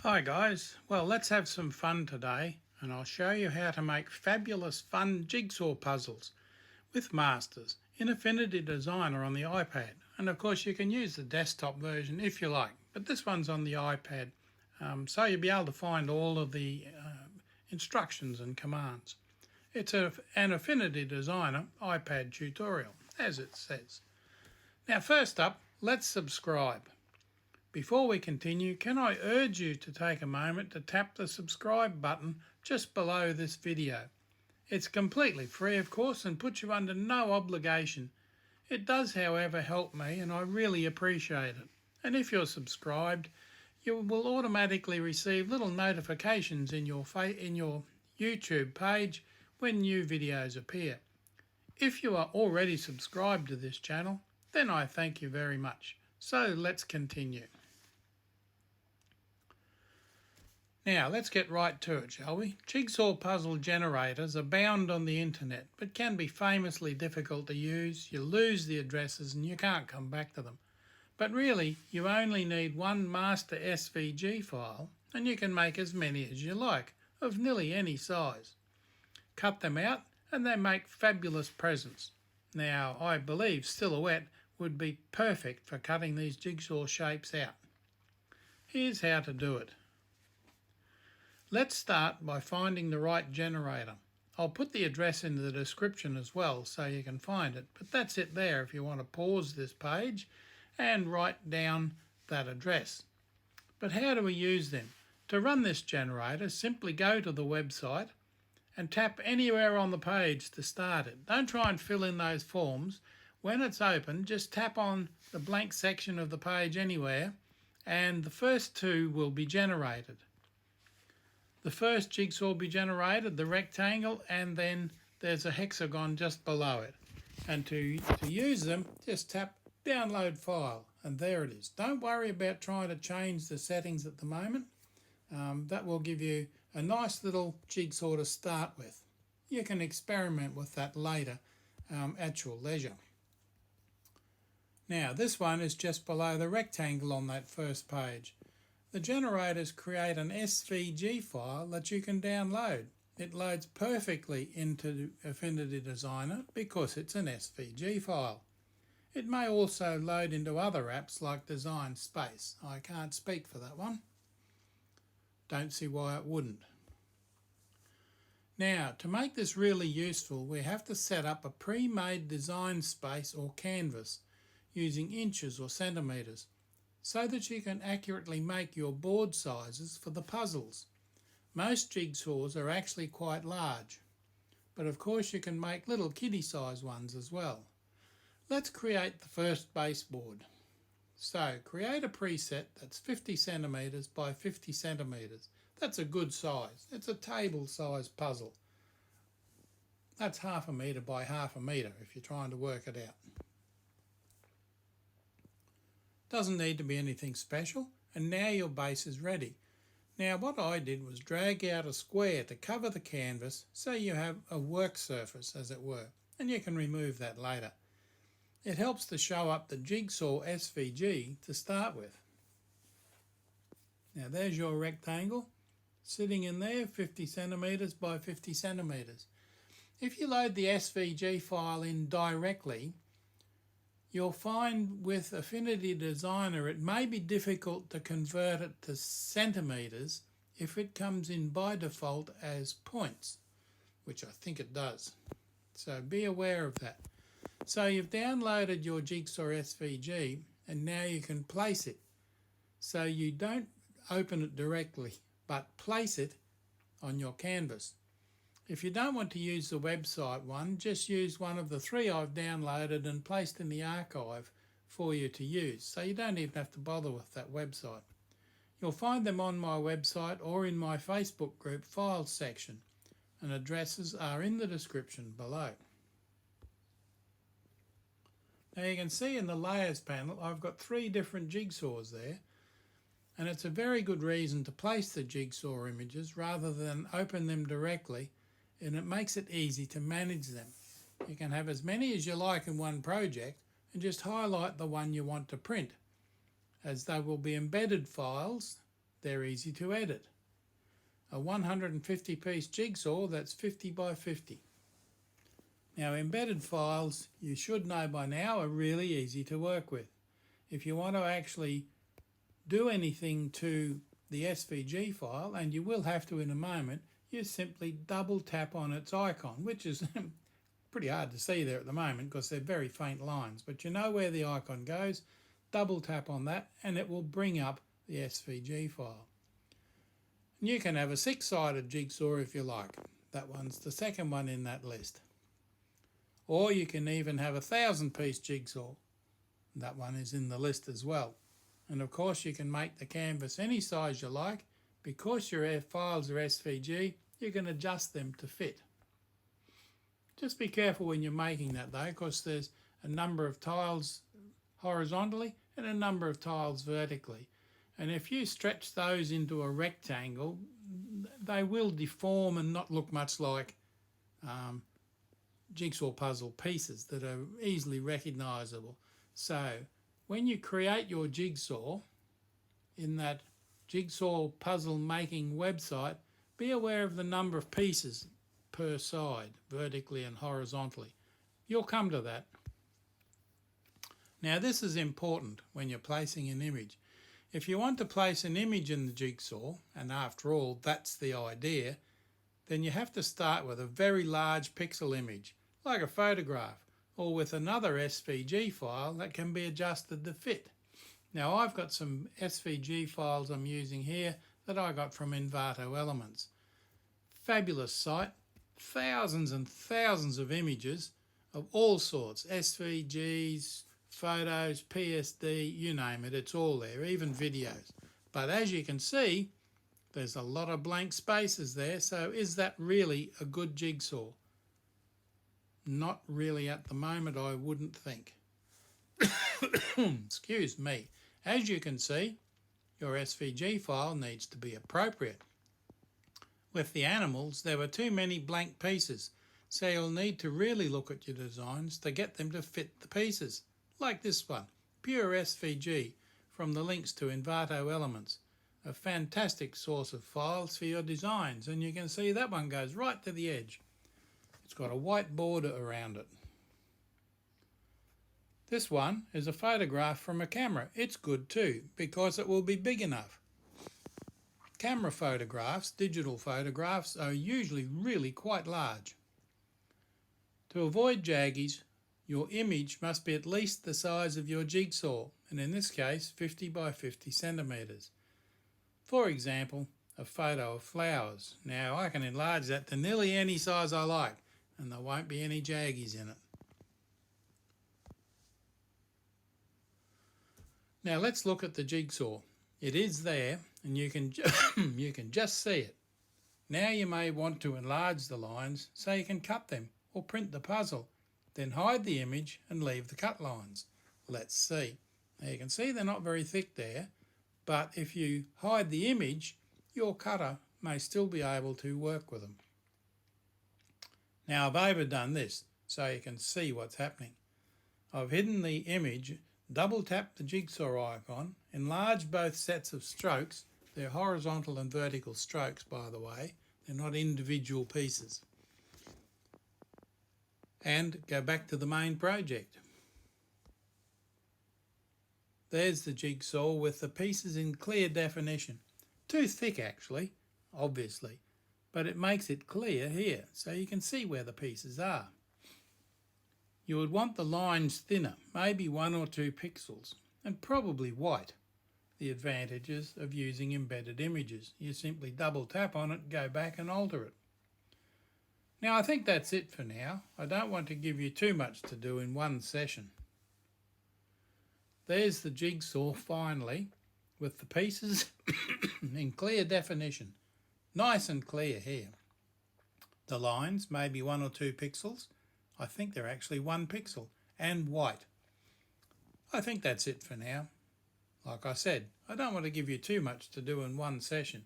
Hi guys, well let's have some fun today and I'll show you how to make fabulous fun jigsaw puzzles with masters in Affinity Designer on the iPad, and of course you can use the desktop version if you like, but this one's on the iPad, so you'll be able to find all of the instructions and commands. It's an Affinity Designer iPad tutorial, as it says. Now first up, let's subscribe. Before we continue, can I urge you to take a moment to tap the subscribe button just below this video. It's completely free of course and puts you under no obligation. It does however help me and I really appreciate it. And if you're subscribed, you will automatically receive little notifications in your YouTube page when new videos appear. If you are already subscribed to this channel, then I thank you very much. So let's continue. Now let's get right to it, shall we? Jigsaw puzzle generators abound on the internet, but can be famously difficult to use. You lose the addresses and you can't come back to them. But really, you only need one master SVG file, and you can make as many as you like, of nearly any size. Cut them out, and they make fabulous presents. Now, I believe Silhouette would be perfect for cutting these jigsaw shapes out. Here's how to do it. Let's start by finding the right generator. I'll put the address in the description as well so you can find it, but that's it there if you want to pause this page and write down that address. But how do we use them? To run this generator, simply go to the website and tap anywhere on the page to start it. Don't try and fill in those forms. When it's open, just tap on the blank section of the page anywhere and the first two will be generated. The first jigsaw will be generated, the rectangle, and then there's a hexagon just below it. And to use them, just tap download file, and there it is. Don't worry about trying to change the settings at the moment. That will give you a nice little jigsaw to start with. You can experiment with that later at your leisure. Now this one is just below the rectangle on that first page. The generators create an SVG file that you can download. It loads perfectly into Affinity Designer because it's an SVG file. It may also load into other apps like Design Space. I can't speak for that one. Don't see why it wouldn't. Now, to make this really useful, we have to set up a pre-made design space or canvas using inches or centimetres, so that you can accurately make your board sizes for the puzzles. Most jigsaws are actually quite large, but of course you can make little kiddie size ones as well. Let's create the first baseboard. So create a preset that's 50 centimetres by 50 centimetres. That's a good size. It's a table size puzzle. That's 1/2 metre by 1/2 metre if you're trying to work it out. Doesn't need to be anything special, and now your base is ready. Now what I did was drag out a square to cover the canvas so you have a work surface as it were, and you can remove that later. It helps to show up the jigsaw SVG to start with. Now there's your rectangle sitting in there, 50 centimetres by 50 centimetres. If you load the SVG file in directly, you'll find with Affinity Designer it may be difficult to convert it to centimetres if it comes in by default as points, which I think it does. So be aware of that. So you've downloaded your Jigsaw SVG and now you can place it. So you don't open it directly, but place it on your canvas. If you don't want to use the website one, just use one of the 3 I've downloaded and placed in the archive for you to use, so you don't even have to bother with that website. You'll find them on my website or in my Facebook group files section, and addresses are in the description below. Now you can see in the layers panel I've got 3 different jigsaws there, and it's a very good reason to place the jigsaw images rather than open them directly, and it makes it easy to manage them. You can have as many as you like in one project and just highlight the one you want to print, as they will be embedded files they're easy to edit. A 150 piece jigsaw, that's 50 by 50. Now embedded files, you should know by now, are really easy to work with. If you want to actually do anything to the SVG file, and you will have to in a moment, you simply double tap on its icon, which is pretty hard to see there at the moment because they're very faint lines, but you know where the icon goes, double tap on that and it will bring up the SVG file. And you can have a 6-sided jigsaw if you like. That one's the second one in that list. Or you can even have a 1000-piece jigsaw. That one is in the list as well. And of course you can make the canvas any size you like. Because your files are SVG, you can adjust them to fit. Just be careful when you're making that though, because there's a number of tiles horizontally and a number of tiles vertically. And if you stretch those into a rectangle, they will deform and not look much like jigsaw puzzle pieces that are easily recognisable. So when you create your jigsaw in that jigsaw puzzle making website, be aware of the number of pieces per side, vertically and horizontally. You'll come to that. Now this is important when you're placing an image. If you want to place an image in the jigsaw, and after all that's the idea, then you have to start with a very large pixel image, like a photograph, or with another SVG file that can be adjusted to fit. Now I've got some SVG files I'm using here that I got from Envato Elements. Fabulous site, thousands and thousands of images of all sorts, SVGs, photos, PSD, you name it, it's all there, even videos. But as you can see, there's a lot of blank spaces there, so is that really a good jigsaw? Not really at the moment, I wouldn't think. Excuse me. As you can see, your SVG file needs to be appropriate. With the animals, there were too many blank pieces, so you'll need to really look at your designs to get them to fit the pieces. Like this one, pure SVG, from the links to Envato Elements. A fantastic source of files for your designs, and you can see that one goes right to the edge. It's got a white border around it. This one is a photograph from a camera. It's good too, because it will be big enough. Camera photographs, digital photographs, are usually really quite large. To avoid jaggies, your image must be at least the size of your jigsaw, and in this case 50 by 50 centimetres. For example, a photo of flowers. Now I can enlarge that to nearly any size I like, and there won't be any jaggies in it. Now let's look at the jigsaw. It is there, and you can you can just see it. Now you may want to enlarge the lines so you can cut them or print the puzzle. Then hide the image and leave the cut lines. Let's see. Now you can see they're not very thick there, but if you hide the image, your cutter may still be able to work with them. Now I've overdone this so you can see what's happening. I've hidden the image, double tap the jigsaw icon, enlarge both sets of strokes. They're horizontal and vertical strokes, by the way. They're not individual pieces. And go back to the main project. There's the jigsaw with the pieces in clear definition. Too thick actually, obviously, but it makes it clear here so you can see where the pieces are. You would want the lines thinner, maybe 1 or 2 pixels, and probably white. The advantages of using embedded images. You simply double tap on it, go back and alter it. Now I think that's it for now. I don't want to give you too much to do in one session. There's the jigsaw finally, with the pieces in clear definition. Nice and clear here. The lines, maybe 1 or 2 pixels. I think they're actually 1 pixel, and white. I think that's it for now. Like I said, I don't want to give you too much to do in one session.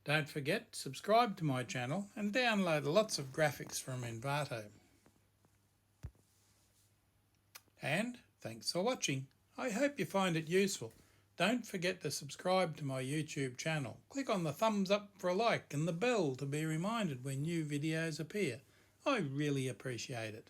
Don't forget, subscribe to my channel and download lots of graphics from Envato. And thanks for watching. I hope you find it useful. Don't forget to subscribe to my YouTube channel. Click on the thumbs up for a like and the bell to be reminded when new videos appear. I really appreciate it.